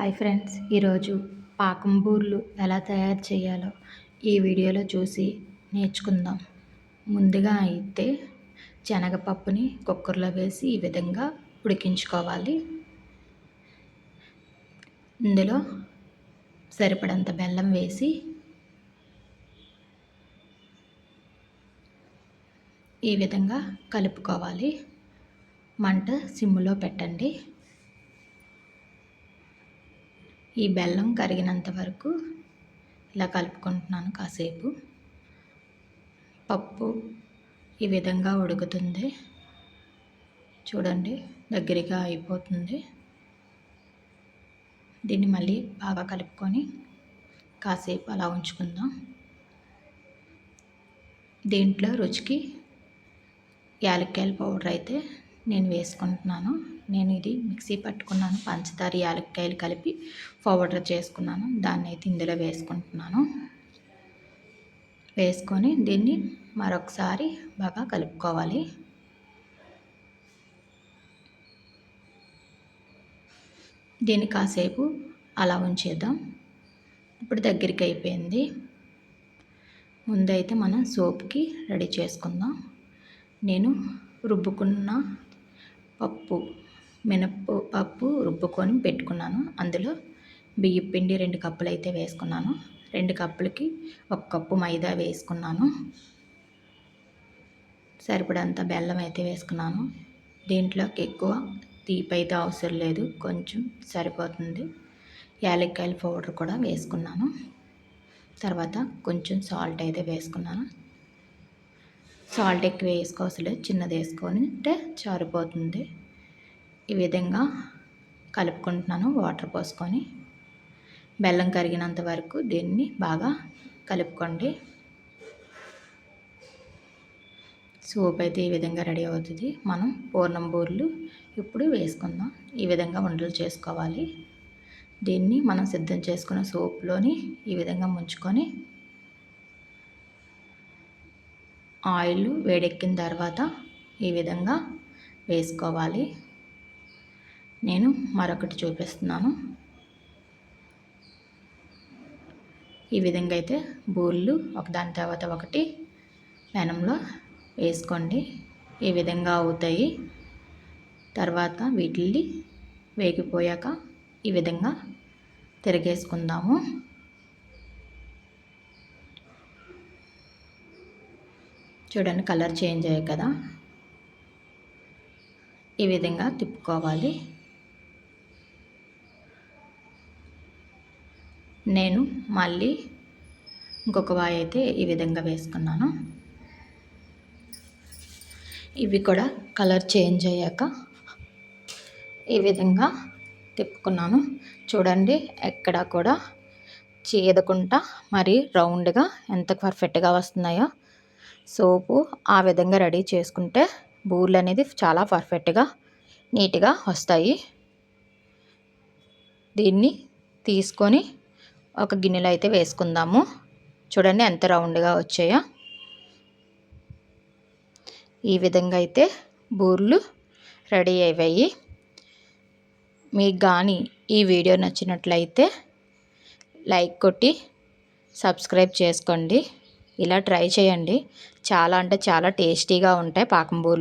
Hi friends, ఈరోజు పాకం బూర్లు ఎలా తయారు చేయాలో ఈ వీడియోలో చూసి నేర్చుకుందాం. ముందుగా అయితే శనగపప్పుని కుక్కర్లో వేసి ఈ విధంగా ఉడికించుకోవాలి. ఇందులో సరిపడంత బెల్లం వేసి ఈ విధంగా కలుపుకోవాలి. మంట సిమ్లో పెట్టండి. ఈ బెల్లం కరిగినంత వరకు ఇలా కలుపుకుంటున్నాను. కాసేపు పప్పు ఈ విధంగా ఉడుకుతుంది. చూడండి, దగ్గరగా అయిపోతుంది. దీన్ని మళ్ళీ బాగా కలుపుకొని కాసేపు అలా ఉంచుకుందాం. దీంట్లో రుచికి యాలక్కాయల పౌడర్ అయితే నేను వేసుకుంటున్నాను. నేను ఇది మిక్సీ పట్టుకున్నాను. పంచదార యాలక్కాయలు కలిపి పౌడర్ చేసుకున్నాను. దాన్ని అయితే ఇందులో వేసుకుంటున్నాను. వేసుకొని దీన్ని మరొకసారి బాగా కలుపుకోవాలి. దీన్ని కాసేపు అలా ఉంచేద్దాం. ఇప్పుడు దగ్గరికి అయిపోయింది. ముందైతే మనం సోప్కి రెడీ చేసుకుందాం. నేను రుబ్బుకున్న మినప్పప్పు రుబ్బుకొని పెట్టుకున్నాను. అందులో బియ్యం పిండి 2 కప్పులు అయితే వేసుకున్నాను. 2 కప్పులకి 1 కప్పు మైదా వేసుకున్నాను. సరిపడంత బెల్లం అయితే వేసుకున్నాను. దీంట్లోకి ఎక్కువ తీపి అయితే అవసరం లేదు, కొంచెం సరిపోతుంది. యాలక్కాయల పౌడర్ కూడా వేసుకున్నాను. తర్వాత కొంచెం సాల్ట్ అయితే వేసుకున్నాను. సాల్ట్ ఎక్కువ వేసుకోవసరం లేదు, చిన్నది వేసుకొని అంటే సరిపోతుంది. ఈ విధంగా కలుపుకుంటున్నాను. వాటర్ పోసుకొని బెల్లం కరిగినంత వరకు దీన్ని బాగా కలుపుకోండి. సూప్ అయితే ఈ విధంగా రెడీ అవుతుంది. మనం పూర్ణం బూరెలు ఇప్పుడు వేసుకుందాం. ఈ విధంగా ఉండలు చేసుకోవాలి. దీన్ని మనం సిద్ధం చేసుకున్న సూప్లోని ఈ విధంగా ముంచుకొని ఆయిల్ వేడెక్కిన తర్వాత ఈ విధంగా వేసుకోవాలి. నేను మరొకటి చూపిస్తున్నాను. ఈ విధంగా అయితే బూరెలు ఒకదాని తర్వాత ఒకటి పెనంలో వేసుకోండి. ఈ విధంగా అవుతాయి. తర్వాత వీటిని వేగిపోయాక ఈ విధంగా తిరిగేసుకుందాము. చూడండి, కలర్ చేంజ్ అయ్యాయి కదా. ఈ విధంగా తిప్పుకోవాలి. నేను మళ్ళీ ఇంకొక వాయి అయితే ఈ విధంగా వేసుకున్నాను. ఇవి కూడా కలర్ చేంజ్ అయ్యాక ఈ విధంగా తిప్పుకున్నాను. చూడండి, ఎక్కడ కూడా చీదకుండా మరి రౌండ్గా ఎంత పర్ఫెక్ట్గా వస్తున్నాయో. సోపు ఆ విధంగా రెడీ చేసుకుంటే బూరెలు అనేది చాలా పర్ఫెక్ట్గా నీట్గా వస్తాయి. దీన్ని తీసుకొని ఒక గిన్నెలో అయితే వేసుకుందాము. చూడండి ఎంత రౌండ్గా వచ్చాయో. ఈ విధంగా అయితే బూరెలు రెడీ అయ్యాయి. మీకు కానీ ఈ వీడియో నచ్చినట్లయితే లైక్ కొట్టి సబ్స్క్రైబ్ చేసుకోండి. ఇలా ట్రై చేయండి. చాలా అంటే చాలా టేస్టీగా ఉంటాయి పాకం బూరెలు.